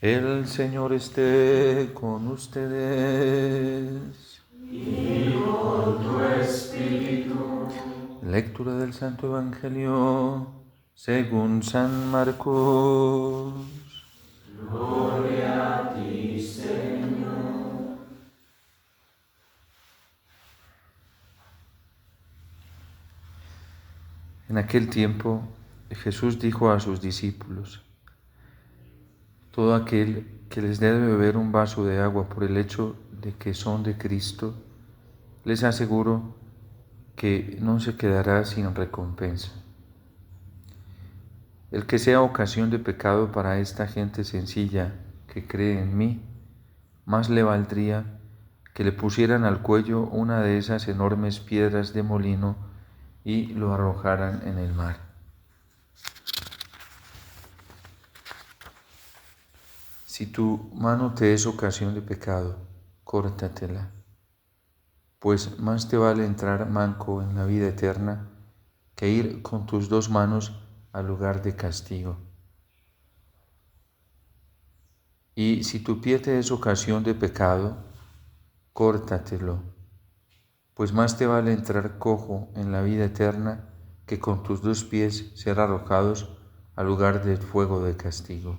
El Señor esté con ustedes. Y con tu espíritu. Lectura del Santo Evangelio según San Marcos. Gloria a ti, Señor. En aquel tiempo Jesús dijo a sus discípulos: todo aquel que les dé de beber un vaso de agua por el hecho de que son de Cristo, les aseguro que no se quedará sin recompensa. El que sea ocasión de pecado para esta gente sencilla que cree en mí, más le valdría que le pusieran al cuello una de esas enormes piedras de molino y lo arrojaran en el mar. Si tu mano te es ocasión de pecado, córtatela, pues más te vale entrar manco en la vida eterna que ir con tus dos manos al lugar de castigo. Y si tu pie te es ocasión de pecado, córtatelo, pues más te vale entrar cojo en la vida eterna que con tus dos pies ser arrojados al lugar del fuego de castigo.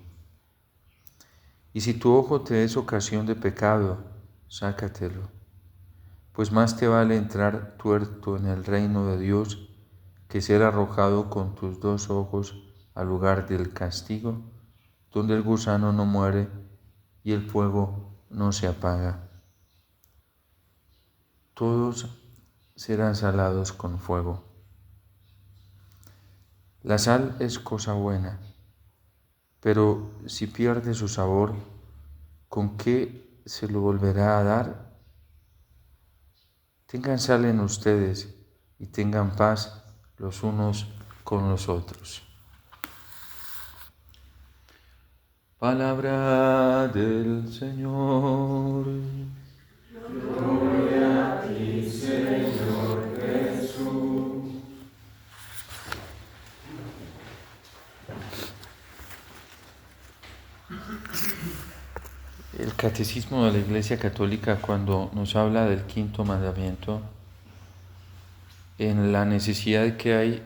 Y si tu ojo te es ocasión de pecado, sácatelo, pues más te vale entrar tuerto en el reino de Dios que ser arrojado con tus dos ojos al lugar del castigo, donde el gusano no muere y el fuego no se apaga. Todos serán salados con fuego. La sal es cosa buena, pero si pierde su sabor, ¿con qué se lo volverá a dar? Tengan sal en ustedes y tengan paz los unos con los otros. Palabra del Señor. Gloria a ti, Señor Jesús. El Catecismo de la Iglesia Católica, cuando nos habla del quinto mandamiento, en la necesidad que hay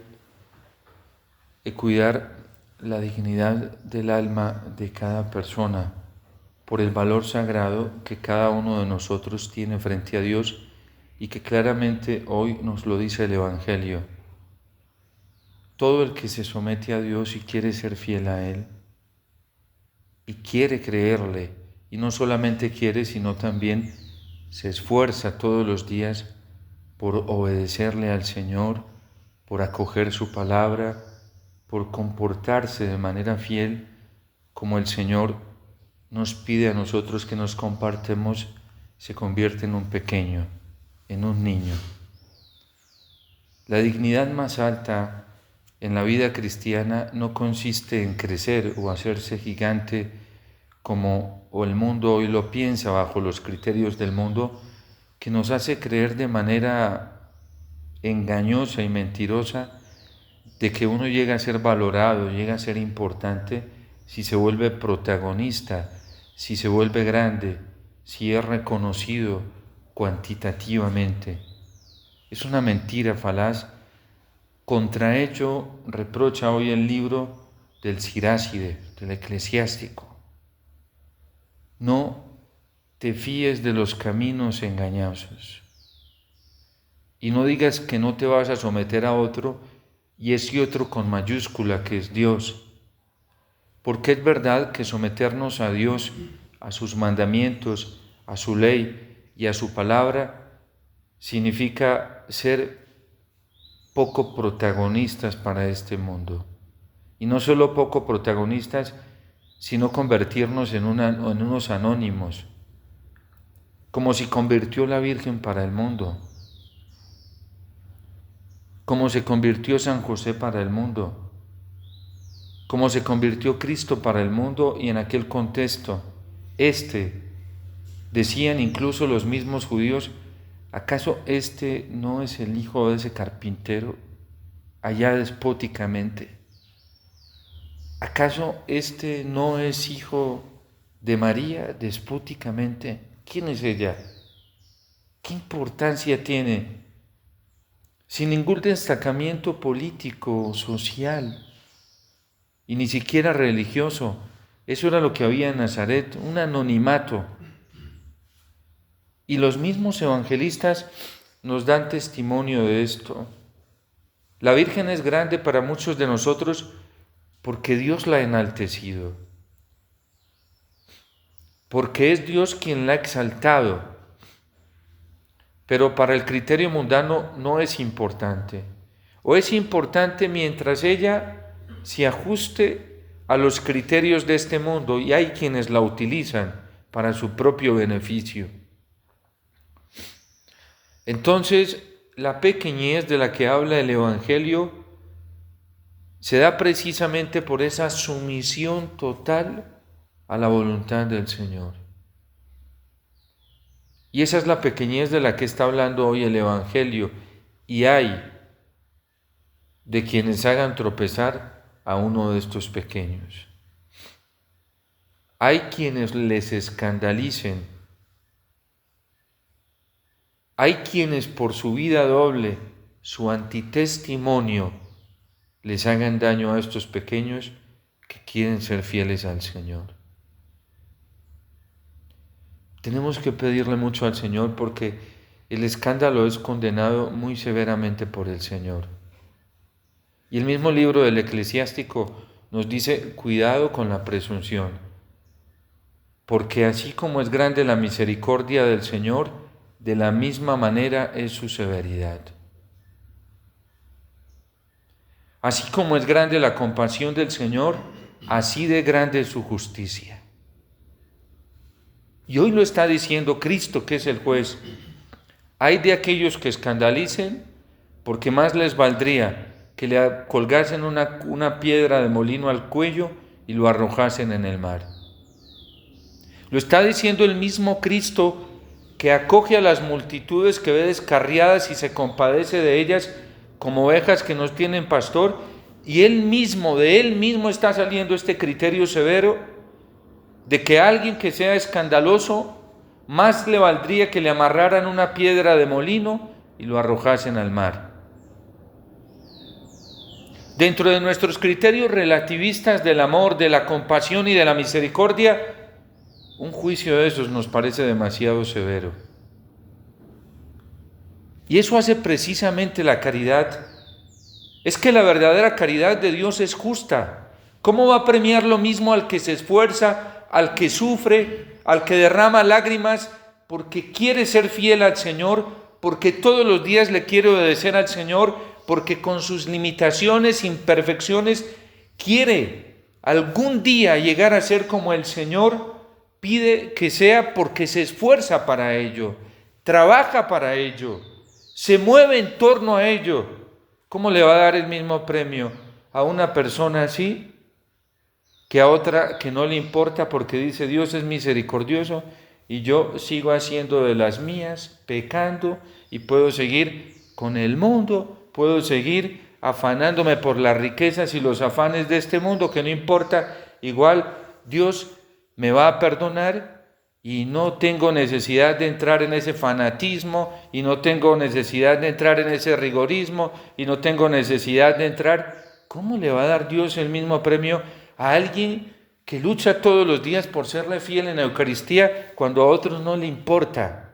de cuidar la dignidad del alma de cada persona por el valor sagrado que cada uno de nosotros tiene frente a Dios y que claramente hoy nos lo dice el Evangelio. Todo el que se somete a Dios y quiere ser fiel a Él y quiere creerle, y no solamente quiere, sino también se esfuerza todos los días por obedecerle al Señor, por acoger su palabra, por comportarse de manera fiel como el Señor nos pide a nosotros que nos compartemos, se convierte en un pequeño, en un niño. La dignidad más alta en la vida cristiana no consiste en crecer o hacerse gigante como el mundo hoy lo piensa bajo los criterios del mundo, que nos hace creer de manera engañosa y mentirosa de que uno llega a ser valorado, llega a ser importante si se vuelve protagonista, si se vuelve grande, si es reconocido cuantitativamente. Es una mentira falaz. Contra ello reprocha hoy el libro del Siráside, del eclesiástico. No te fíes de los caminos engañosos. Y no digas que no te vas a someter a otro, y ese otro con mayúscula que es Dios. Porque es verdad que someternos a Dios, a sus mandamientos, a su ley y a su palabra, significa ser poco protagonistas para este mundo. Y no solo poco protagonistas, sino convertirnos en unos anónimos, como se convirtió la Virgen para el mundo, como se convirtió San José para el mundo, como se convirtió Cristo para el mundo. Y en aquel contexto, decían incluso los mismos judíos, ¿acaso este no es el hijo de ese carpintero allá despóticamente? ¿Acaso este no es hijo de María despóticamente. ¿Quién es ella? ¿Qué importancia tiene? Sin ningún destacamiento político, social y ni siquiera religioso. Eso era lo que había en Nazaret, un anonimato. Y los mismos evangelistas nos dan testimonio de esto. La Virgen es grande para muchos de nosotros porque Dios la ha enaltecido, porque es Dios quien la ha exaltado, pero para el criterio mundano no es importante, o es importante mientras ella se ajuste a los criterios de este mundo, y hay quienes la utilizan para su propio beneficio. Entonces, la pequeñez de la que habla el Evangelio se da precisamente por esa sumisión total a la voluntad del Señor. Y esa es la pequeñez de la que está hablando hoy el Evangelio. Y hay de quienes hagan tropezar a uno de estos pequeños. Hay quienes les escandalicen. Hay quienes por su vida doble, su antitestimonio, les hagan daño a estos pequeños que quieren ser fieles al Señor. Tenemos que pedirle mucho al Señor porque el escándalo es condenado muy severamente por el Señor. Y el mismo libro del Eclesiástico nos dice, cuidado con la presunción, porque así como es grande la misericordia del Señor, de la misma manera es su severidad. Así como es grande la compasión del Señor, así de grande es su justicia. Y hoy lo está diciendo Cristo, que es el juez. Hay de aquellos que escandalicen, porque más les valdría que le colgasen una piedra de molino al cuello y lo arrojasen en el mar. Lo está diciendo el mismo Cristo, que acoge a las multitudes que ve descarriadas y se compadece de ellas como ovejas que no tienen pastor, y de él mismo está saliendo este criterio severo de que alguien que sea escandaloso, más le valdría que le amarraran una piedra de molino y lo arrojasen al mar. Dentro de nuestros criterios relativistas del amor, de la compasión y de la misericordia, un juicio de esos nos parece demasiado severo. Y eso hace precisamente la caridad. Es que la verdadera caridad de Dios es justa. ¿Cómo va a premiar lo mismo al que se esfuerza, al que sufre, al que derrama lágrimas, porque quiere ser fiel al Señor, porque todos los días le quiere obedecer al Señor, porque con sus limitaciones, imperfecciones, quiere algún día llegar a ser como el Señor? Pide que sea porque se esfuerza para ello, trabaja para ello, se mueve en torno a ello. ¿Cómo le va a dar el mismo premio a una persona así que a otra que no le importa porque dice Dios es misericordioso y yo sigo haciendo de las mías, pecando, y puedo seguir con el mundo, puedo seguir afanándome por las riquezas y los afanes de este mundo, que no importa, igual Dios me va a perdonar y no tengo necesidad de entrar en ese fanatismo, y no tengo necesidad de entrar en ese rigorismo, y no tengo necesidad de entrar? ¿Cómo le va a dar Dios el mismo premio a alguien que lucha todos los días por serle fiel en la Eucaristía cuando a otros no le importa?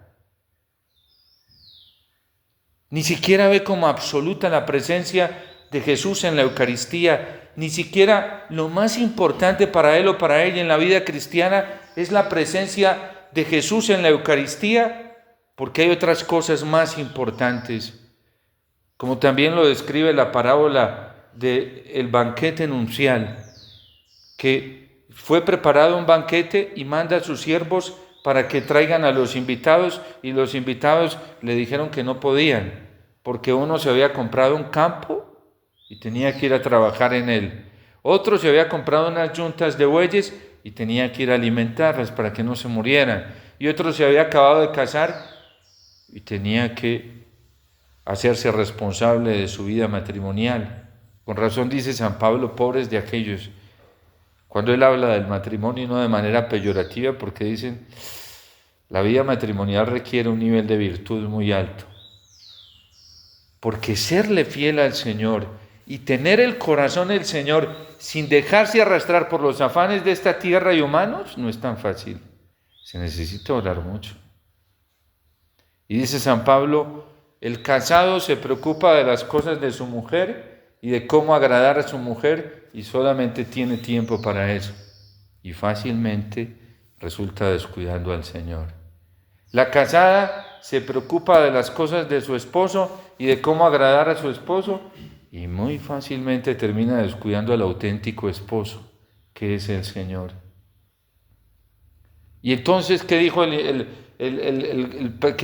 Ni siquiera ve como absoluta la presencia de Jesús en la Eucaristía, ni siquiera lo más importante para él o para ella en la vida cristiana es la presencia de Jesús en la Eucaristía, porque hay otras cosas más importantes, como también lo describe la parábola del banquete nupcial, que fue preparado un banquete y manda a sus siervos para que traigan a los invitados, y los invitados le dijeron que no podían, porque uno se había comprado un campo y tenía que ir a trabajar en él, otro se había comprado unas yuntas de bueyes y tenía que ir a alimentarlas para que no se murieran, y otro se había acabado de casar y tenía que hacerse responsable de su vida matrimonial. Con razón dice San Pablo, pobres de aquellos Cuando él habla del matrimonio, no de manera peyorativa, porque dicen, la vida matrimonial requiere un nivel de virtud muy alto. Porque serle fiel al Señor y tener el corazón del Señor sin dejarse arrastrar por los afanes de esta tierra y humanos no es tan fácil. Se necesita orar mucho. Y dice San Pablo, el casado se preocupa de las cosas de su mujer y de cómo agradar a su mujer y solamente tiene tiempo para eso. Y fácilmente resulta descuidando al Señor. La casada se preocupa de las cosas de su esposo y de cómo agradar a su esposo y muy fácilmente termina descuidando al auténtico esposo, que es el Señor. Y entonces, ¿qué dijo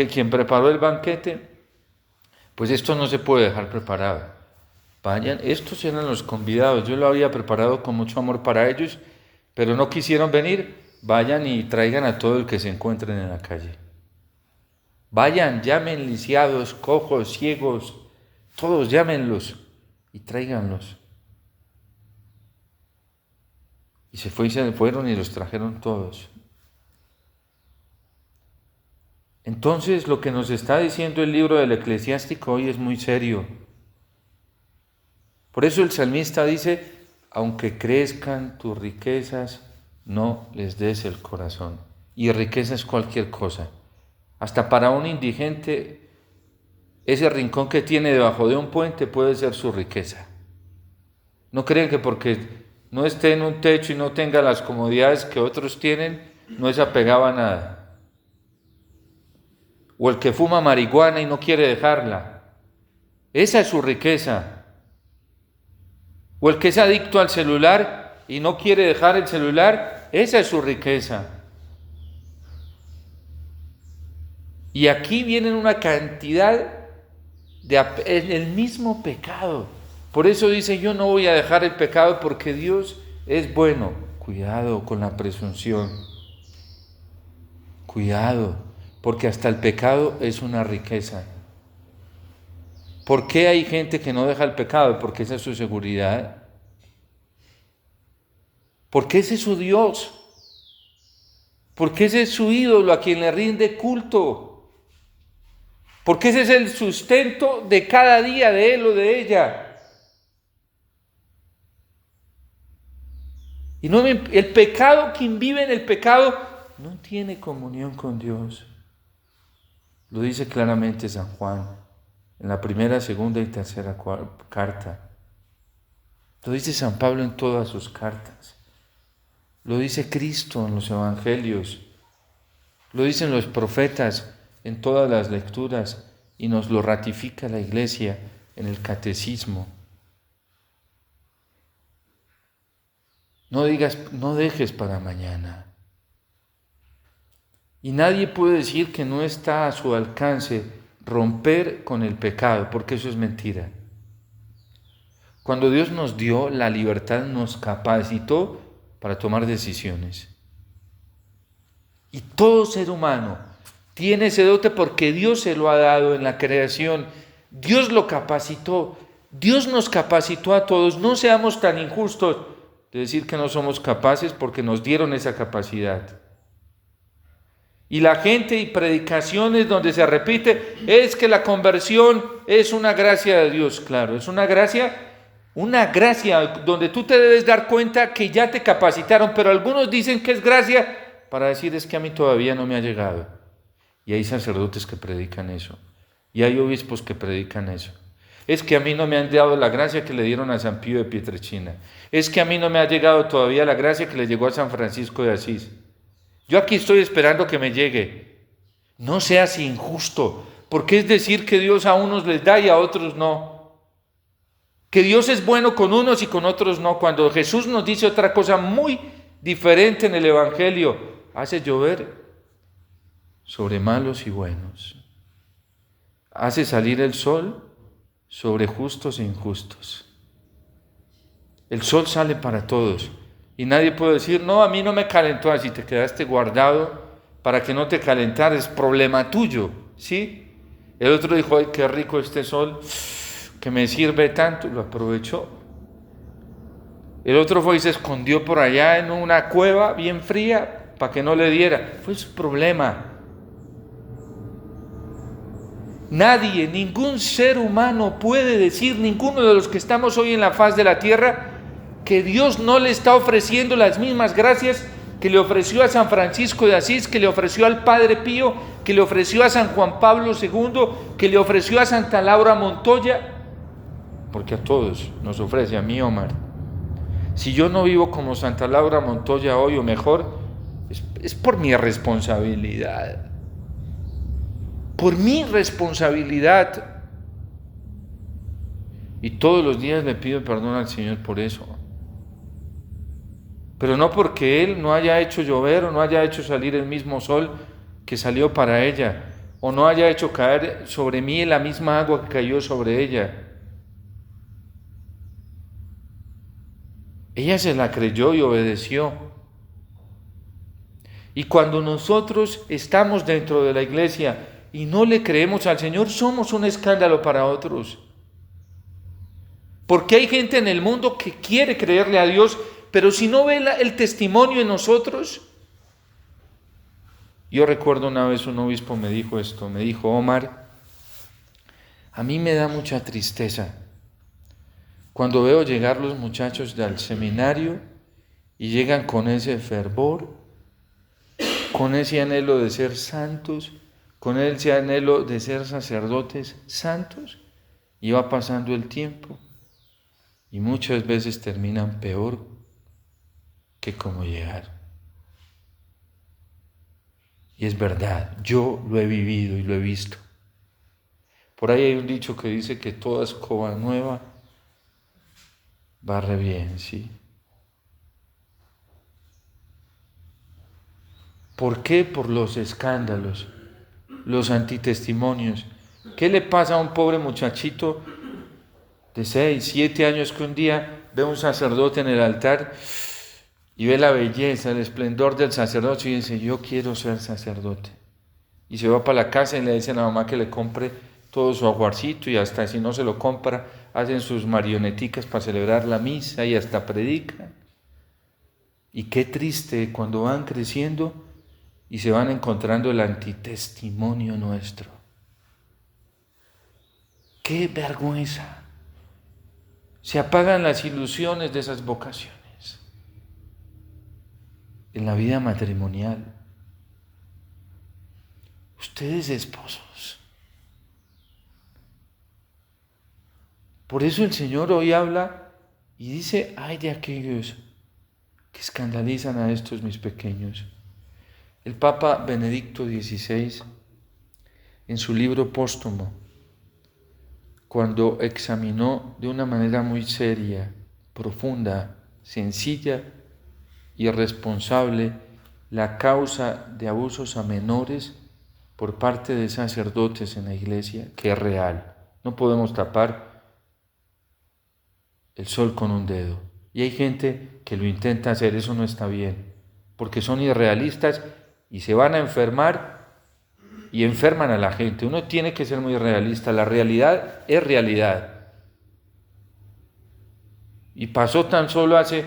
quien preparó el banquete? Pues esto no se puede dejar preparado. Vayan, estos eran los convidados, yo lo había preparado con mucho amor para ellos, pero no quisieron venir. Vayan y traigan a todo el que se encuentren en la calle. Vayan, llamen lisiados, cojos, ciegos, todos llámenlos y tráiganlos. Y se fueron y los trajeron todos. Entonces, lo que nos está diciendo el libro del Eclesiástico hoy es muy serio. Por eso el salmista dice, aunque crezcan tus riquezas, no les des el corazón. Y riqueza es cualquier cosa. Hasta para un indigente, ese rincón que tiene debajo de un puente puede ser su riqueza. No creen que porque no esté en un techo y no tenga las comodidades que otros tienen, no es apegado a nada. O el que fuma marihuana y no quiere dejarla. Esa es su riqueza. O el que es adicto al celular y no quiere dejar el celular, esa es su riqueza. Y aquí vienen una cantidad el mismo pecado. Por eso dice, yo no voy a dejar el pecado porque Dios es bueno. Cuidado con la presunción. Cuidado, porque hasta el pecado es una riqueza. ¿Por qué hay gente que no deja el pecado? Porque esa es su seguridad. Porque ese es su Dios. Porque ese es su ídolo a quien le rinde culto. Porque ese es el sustento de cada día de él o de ella. Y el pecado, quien vive en el pecado, no tiene comunión con Dios. Lo dice claramente San Juan en la primera, segunda y tercera carta. Lo dice San Pablo en todas sus cartas. Lo dice Cristo en los evangelios. Lo dicen los profetas en todas las lecturas y nos lo ratifica la Iglesia en el catecismo. No dejes para mañana. Y nadie puede decir que no está a su alcance romper con el pecado, porque eso es mentira. Cuando Dios nos dio la libertad, nos capacitó para tomar decisiones. Y todo ser humano tiene ese dote porque Dios se lo ha dado en la creación. Dios lo capacitó. Dios nos capacitó a todos. No seamos tan injustos de decir que no somos capaces porque nos dieron esa capacidad. Y la gente y predicaciones donde se repite es que la conversión es una gracia de Dios. Claro, es una gracia donde tú te debes dar cuenta que ya te capacitaron, pero algunos dicen que es gracia para decir es que a mí todavía no me ha llegado. Y hay sacerdotes que predican eso. Y hay obispos que predican eso. Es que a mí no me han dado la gracia que le dieron a San Pío de Pietrelcina. Es que a mí no me ha llegado todavía la gracia que le llegó a San Francisco de Asís. Yo aquí estoy esperando que me llegue. No seas injusto, porque es decir que Dios a unos les da y a otros no. Que Dios es bueno con unos y con otros no. Cuando Jesús nos dice otra cosa muy diferente en el Evangelio, hace llover sobre malos y buenos. Hace salir el sol sobre justos e injustos. El sol sale para todos. Y nadie puede decir, no, a mí no me calentó, así te quedaste guardado para que no te calentara, es problema tuyo, ¿sí? El otro dijo, ay, qué rico este sol, que me sirve tanto, lo aprovechó. El otro fue y se escondió por allá en una cueva bien fría para que no le diera. Fue su problema. Nadie, ningún ser humano puede decir, ninguno de los que estamos hoy en la faz de la tierra, que Dios no le está ofreciendo las mismas gracias que le ofreció a San Francisco de Asís, que le ofreció al Padre Pío, que le ofreció a San Juan Pablo II, que le ofreció a Santa Laura Montoya, porque a todos nos ofrece, a mí, Omar. Si yo no vivo como Santa Laura Montoya hoy, o mejor, es por mi responsabilidad. Por mi responsabilidad. Y todos los días le pido perdón al Señor por eso. Pero no porque Él no haya hecho llover o no haya hecho salir el mismo sol que salió para ella, o no haya hecho caer sobre mí la misma agua que cayó sobre ella. Ella se la creyó y obedeció. Y cuando nosotros estamos dentro de la iglesia y no le creemos al Señor, somos un escándalo para otros. Porque hay gente en el mundo que quiere creerle a Dios, pero si no ve el testimonio en nosotros. Yo recuerdo una vez un obispo me dijo esto, me dijo: Omar, a mí me da mucha tristeza cuando veo llegar los muchachos del seminario y llegan con ese fervor, con ese anhelo de ser santos, con ese anhelo de ser sacerdotes santos, y va pasando el tiempo y muchas veces terminan peor que como llegaron. Y es verdad, yo lo he vivido y lo he visto. Por ahí hay un dicho que dice que toda escoba nueva barre bien, ¿sí? ¿Por qué? Por los escándalos, los antitestimonios. ¿Qué le pasa a un pobre muchachito de 6, 7 años que un día ve a un sacerdote en el altar y ve la belleza, el esplendor del sacerdote y dice: yo quiero ser sacerdote? Y se va para la casa y le dice a la mamá que le compre todo su ajuarcito, y hasta si no se lo compra, hacen sus marioneticas para celebrar la misa y hasta predican. Y qué triste cuando van creciendo y se van encontrando el antitestimonio nuestro. ¡Qué vergüenza! Se apagan las ilusiones de esas vocaciones en la vida matrimonial. Ustedes, esposos. Por eso el Señor hoy habla y dice: ay de aquellos que escandalizan a estos mis pequeños. El Papa Benedicto XVI, en su libro póstumo, cuando examinó de una manera muy seria, profunda, sencilla y responsable la causa de abusos a menores por parte de sacerdotes en la iglesia, que es real. No podemos tapar el sol con un dedo. Y hay gente que lo intenta hacer, eso no está bien, porque son irrealistas y se van a enfermar y enferman a la gente. Uno tiene que ser muy realista, la realidad es realidad. Y pasó tan solo hace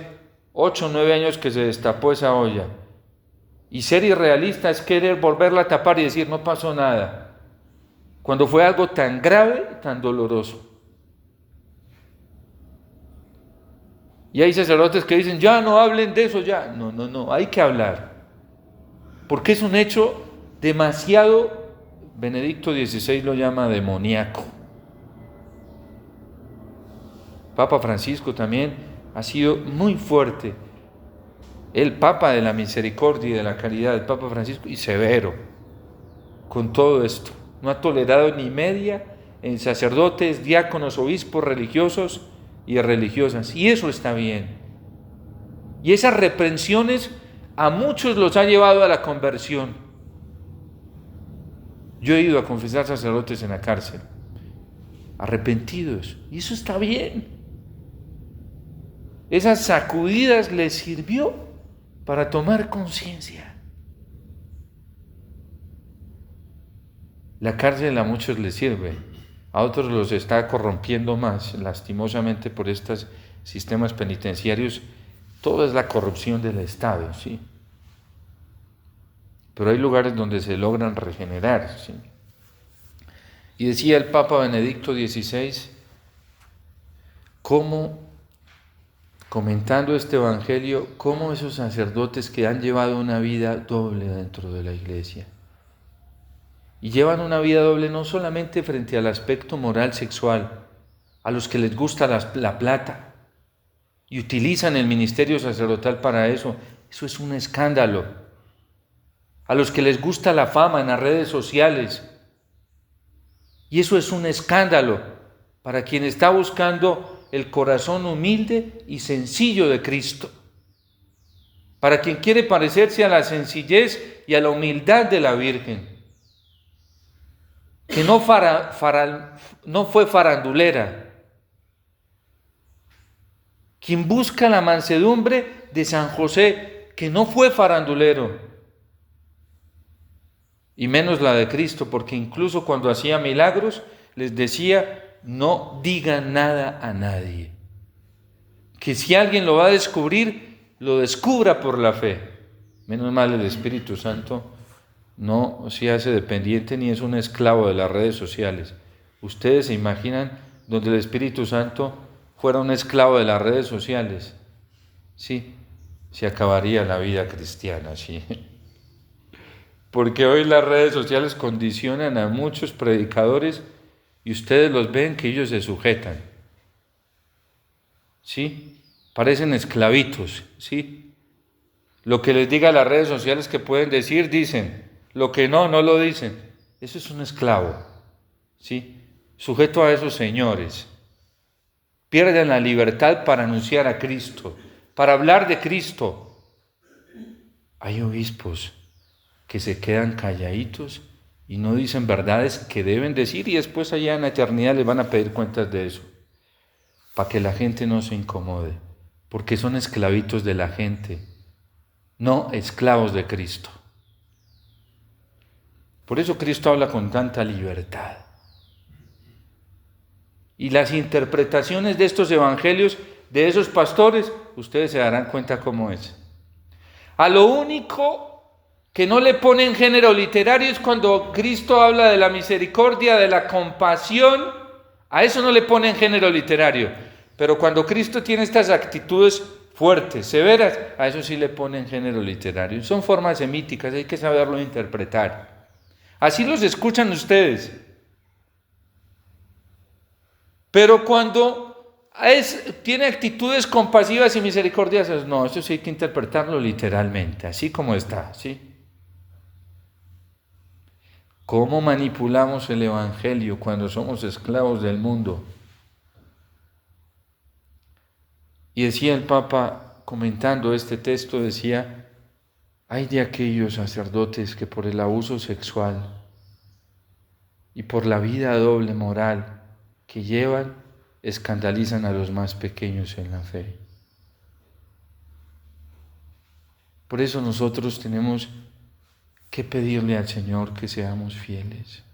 8 o 9 años que se destapó esa olla. Y ser irrealista es querer volverla a tapar y decir: no pasó nada, cuando fue algo tan grave, tan doloroso. Y hay sacerdotes que dicen: ya no hablen de eso, ya. No, hay que hablar. Porque es un hecho demasiado, Benedicto XVI lo llama demoníaco. Papa Francisco también ha sido muy fuerte. El Papa de la misericordia y de la caridad, el Papa Francisco, y severo con todo esto. No ha tolerado ni media en sacerdotes, diáconos, obispos, religiosos y religiosas. Y eso está bien. Y esas reprensiones a muchos los ha llevado a la conversión. Yo he ido a confesar sacerdotes en la cárcel, arrepentidos, y eso está bien. Esas sacudidas les sirvió para tomar conciencia. La cárcel a muchos les sirve, a otros los está corrompiendo más, lastimosamente, por estas sistemas penitenciarios, todo es la corrupción del Estado, ¿sí? Pero hay lugares donde se logran regenerar, ¿sí? Y decía el Papa Benedicto XVI, cómo, comentando este Evangelio, cómo esos sacerdotes que han llevado una vida doble dentro de la Iglesia, y llevan una vida doble no solamente frente al aspecto moral sexual, a los que les gusta la plata y utilizan el ministerio sacerdotal para eso es un escándalo. A los que les gusta la fama en las redes sociales, y eso es un escándalo para quien está buscando el corazón humilde y sencillo de Cristo, para quien quiere parecerse a la sencillez y a la humildad de la Virgen, que no fue farandulera, quien busca la mansedumbre de San José, que no fue farandulero, y menos la de Cristo, porque incluso cuando hacía milagros les decía: no digan nada a nadie, que si alguien lo va a descubrir, lo descubra por la fe. Menos mal el Espíritu Santo no se hace dependiente ni es un esclavo de las redes sociales. ¿Ustedes se imaginan donde el Espíritu Santo fuera un esclavo de las redes sociales? Sí, se acabaría la vida cristiana, sí. Porque hoy las redes sociales condicionan a muchos predicadores y ustedes los ven que ellos se sujetan, ¿sí? Parecen esclavitos, ¿sí? Lo que les diga las redes sociales que pueden decir, dicen. Lo que no lo dicen. Eso es un esclavo, ¿sí? Sujeto a esos señores. Pierden la libertad para anunciar a Cristo, para hablar de Cristo. Hay obispos que se quedan calladitos y no dicen verdades que deben decir, y después allá en la eternidad les van a pedir cuentas de eso, para que la gente no se incomode, porque son esclavitos de la gente, no esclavos de Cristo. Por eso Cristo habla con tanta libertad. Y las interpretaciones de estos evangelios, de esos pastores, ustedes se darán cuenta cómo es. A lo único que no le ponen género literario es cuando Cristo habla de la misericordia, de la compasión. A eso no le ponen género literario. Pero cuando Cristo tiene estas actitudes fuertes, severas, a eso sí le ponen género literario. Son formas semíticas, hay que saberlo interpretar. Así los escuchan ustedes. Pero cuando tiene actitudes compasivas y misericordiosas, no, eso sí hay que interpretarlo literalmente, así como está, ¿sí? ¿Cómo manipulamos el Evangelio cuando somos esclavos del mundo? Y decía el Papa, comentando este texto, decía: hay de aquellos sacerdotes que por el abuso sexual y por la vida doble moral que llevan, escandalizan a los más pequeños en la fe. Por eso nosotros tenemos que pedirle al Señor que seamos fieles,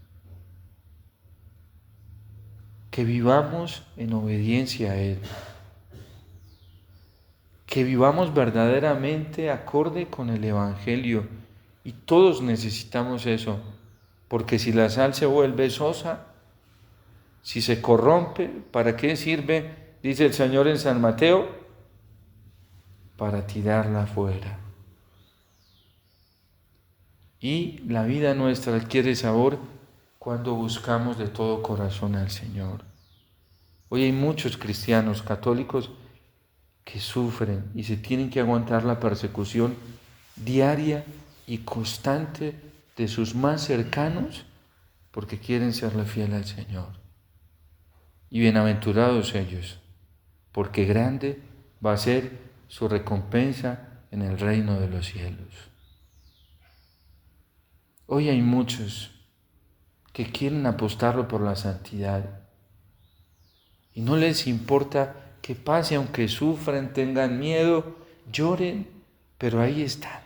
que vivamos en obediencia a Él, que vivamos verdaderamente acorde con el Evangelio, y todos necesitamos eso, porque si la sal se vuelve sosa, si se corrompe, ¿para qué sirve? Dice el Señor en San Mateo: para tirarla fuera. Y la vida nuestra adquiere sabor cuando buscamos de todo corazón al Señor. Hoy hay muchos cristianos católicos que sufren y se tienen que aguantar la persecución diaria y constante de sus más cercanos porque quieren serle fiel al Señor. Y bienaventurados ellos, porque grande va a ser su recompensa en el reino de los cielos. Hoy hay muchos que quieren apostarlo por la santidad y no les importa que pase, aunque sufran, tengan miedo, lloren, pero ahí están,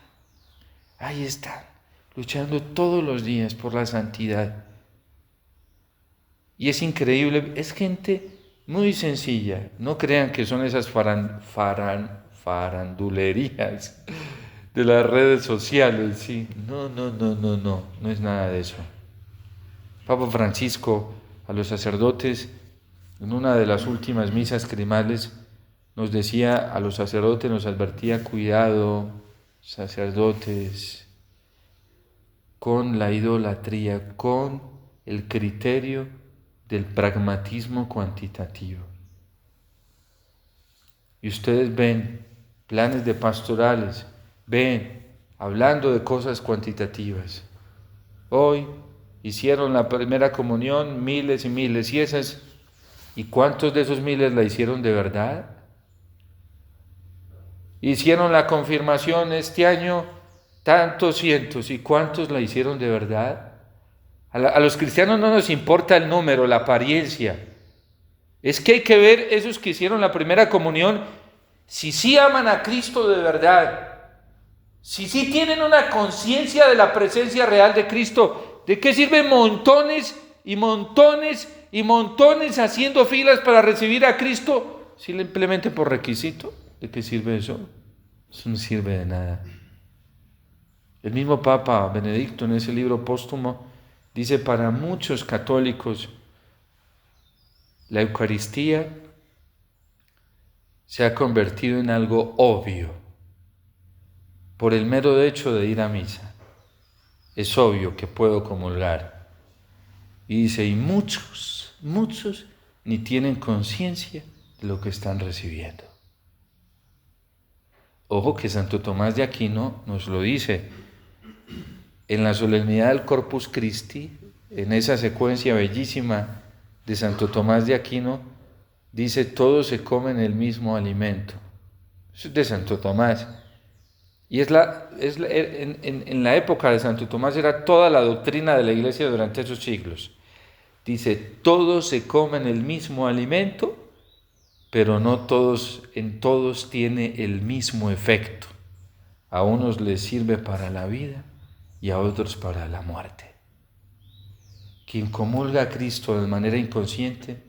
luchando todos los días por la santidad. Y es increíble, es gente muy sencilla. No crean que son esas farandulerías de las redes sociales, ¿sí? No es nada de eso. Papa Francisco a los sacerdotes, en una de las últimas misas crismales, nos decía, a los sacerdotes nos advertía: cuidado, sacerdotes, con la idolatría, con el criterio del pragmatismo cuantitativo. Y ustedes ven planes de pastorales, ven hablando de cosas cuantitativas. Hoy hicieron la primera comunión miles y miles, ¿y cuántos de esos miles la hicieron de verdad? Hicieron la confirmación este año tantos cientos, ¿y cuántos la hicieron de verdad? A los cristianos no nos importa el número, la apariencia. Es que hay que ver esos que hicieron la primera comunión, si sí aman a Cristo de verdad, si sí tienen una conciencia de la presencia real de Cristo. ¿De qué sirven montones y montones y montones haciendo filas para recibir a Cristo simplemente por requisito? ¿De qué sirve eso? Eso no sirve de nada. El mismo Papa Benedicto, en ese libro póstumo, dice: para muchos católicos la Eucaristía se ha convertido en algo obvio por el mero hecho de ir a misa. Es obvio que puedo comulgar. Y dice, y muchos ni tienen conciencia de lo que están recibiendo. Ojo que Santo Tomás de Aquino nos lo dice en la solemnidad del Corpus Christi, en esa secuencia bellísima de Santo Tomás de Aquino, dice: todos se comen el mismo alimento. Eso es de Santo Tomás. Y en la época de Santo Tomás era toda la doctrina de la Iglesia durante esos siglos. Dice: todos se comen el mismo alimento, pero no todos, en todos tiene el mismo efecto. A unos les sirve para la vida y a otros para la muerte. Quien comulga a Cristo de manera inconsciente,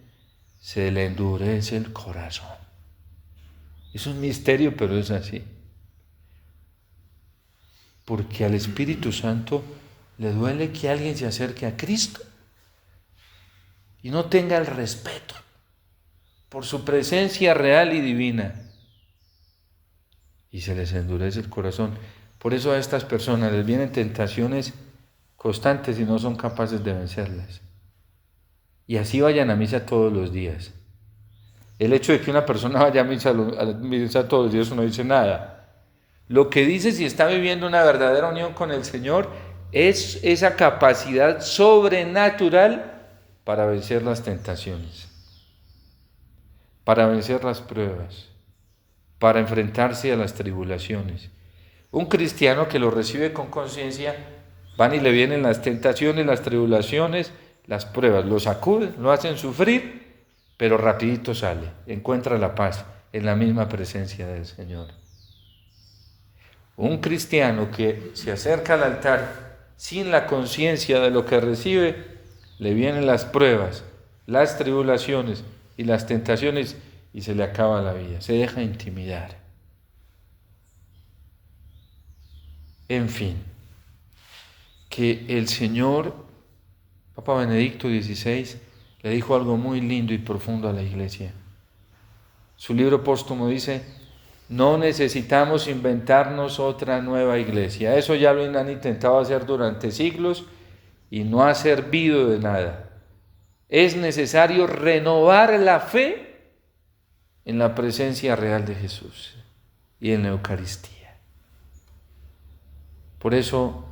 se le endurece el corazón. Es un misterio, pero es así. Porque al Espíritu Santo le duele que alguien se acerque a Cristo y no tenga el respeto por su presencia real y divina. Y se les endurece el corazón. Por eso a estas personas les vienen tentaciones constantes y no son capaces de vencerlas. Y así vayan a misa todos los días. El hecho de que una persona vaya a misa todos los días no dice nada. Lo que dice si está viviendo una verdadera unión con el Señor es esa capacidad sobrenatural para vencer las tentaciones, para vencer las pruebas, para enfrentarse a las tribulaciones. Un cristiano que lo recibe con conciencia, van y le vienen las tentaciones, las tribulaciones, las pruebas, lo sacuden, lo hacen sufrir, pero rapidito sale, encuentra la paz en la misma presencia del Señor. Un cristiano que se acerca al altar sin la conciencia de lo que recibe, le vienen las pruebas, las tribulaciones y las tentaciones y se le acaba la vida, se deja intimidar. En fin, que el Señor, Papa Benedicto XVI, le dijo algo muy lindo y profundo a la Iglesia. Su libro póstumo dice: no necesitamos inventarnos otra nueva iglesia. Eso ya lo han intentado hacer durante siglos y no ha servido de nada. Es necesario renovar la fe en la presencia real de Jesús y en la Eucaristía. Por eso,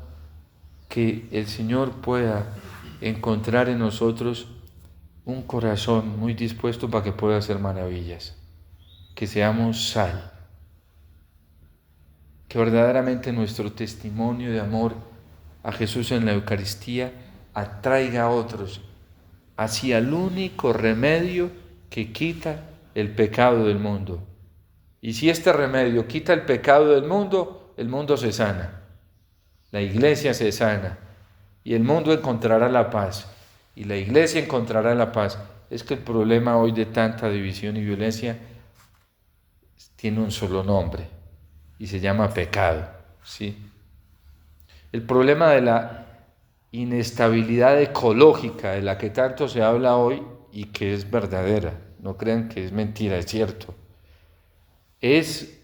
que el Señor pueda encontrar en nosotros un corazón muy dispuesto para que pueda hacer maravillas. Que seamos sal. Que verdaderamente nuestro testimonio de amor a Jesús en la Eucaristía atraiga a otros hacia el único remedio que quita el pecado del mundo. Y si este remedio quita el pecado del mundo, el mundo se sana, la Iglesia se sana y el mundo encontrará la paz y la Iglesia encontrará la paz es que el problema hoy de tanta división y violencia tiene un solo nombre y se llama pecado, ¿sí? El problema de la inestabilidad ecológica de la que tanto se habla hoy y que es verdadera, no crean que es mentira, es cierto, es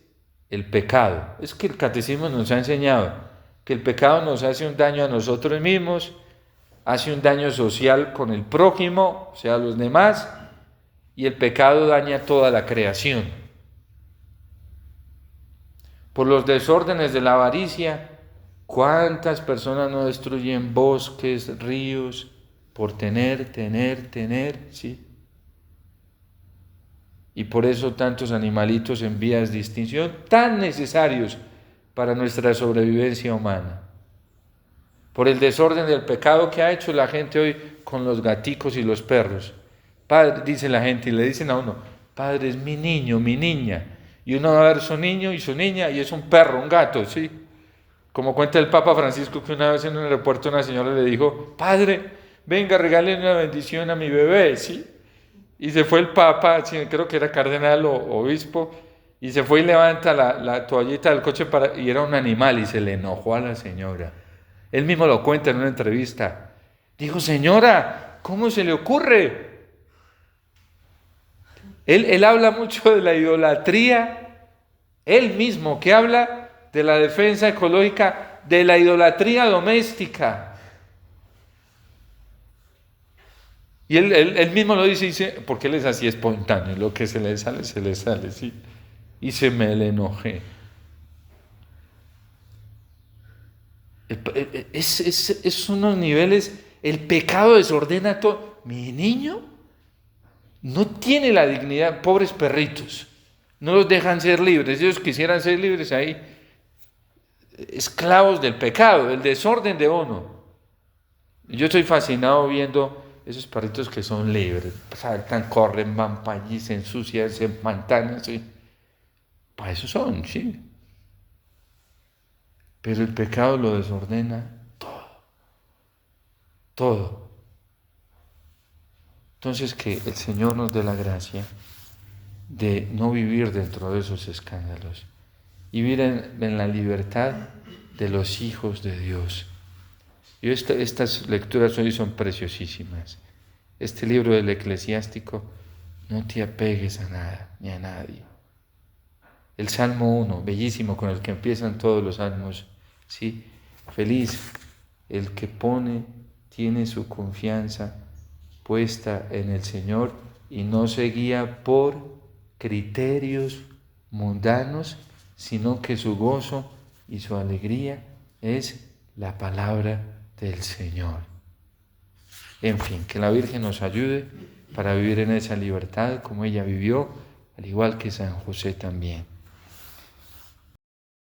el pecado. Es que el catecismo nos ha enseñado que el pecado nos hace un daño a nosotros mismos, hace un daño social con el prójimo, o sea, a los demás, y el pecado daña toda la creación. Por los desórdenes de la avaricia, ¿cuántas personas no destruyen bosques, ríos, por tener, sí? Y por eso tantos animalitos en vías de extinción, tan necesarios para nuestra sobrevivencia humana. Por el desorden del pecado que ha hecho la gente hoy con los gaticos y los perros. Padre, dice la gente, y le dicen a uno, padre, es mi niño, mi niña. Y uno va a ver su niño y su niña, y es un perro, un gato, ¿sí? Como cuenta el Papa Francisco, que una vez en un aeropuerto una señora le dijo, padre, venga, regale una bendición a mi bebé, ¿sí? Y se fue el Papa, creo que era cardenal o obispo, y se fue y levanta la toallita del coche y era un animal, y se le enojó a la señora. Él mismo lo cuenta en una entrevista. Dijo, señora, ¿cómo se le ocurre? Él habla mucho de la idolatría, él mismo que habla de la defensa ecológica, de la idolatría doméstica. Y él mismo lo dice, porque él es así espontáneo, lo que se le sale, ¿sí? Y se me le enojé. Es unos niveles, el pecado desordena todo. Mi niño no tiene la dignidad, pobres perritos, no los dejan ser libres, ellos quisieran ser libres ahí, esclavos del pecado, del desorden de uno. Yo estoy fascinado viendo esos perritos que son libres, saltan, corren, van para allí, se ensucian, se empantanan, ¿sí? Para eso son, sí. Pero el pecado lo desordena todo. Entonces que el Señor nos dé la gracia de no vivir dentro de esos escándalos y vivir en la libertad de los hijos de Dios. Y estas lecturas hoy son preciosísimas. Este libro del Eclesiástico, no te apegues a nada ni a nadie. El Salmo 1, bellísimo, con el que empiezan todos los salmos, ¿sí? Feliz el que tiene su confianza puesta en el Señor y no se guía por criterios mundanos, sino que su gozo y su alegría es la palabra del Señor. En fin, que la Virgen nos ayude para vivir en esa libertad como ella vivió, al igual que San José también.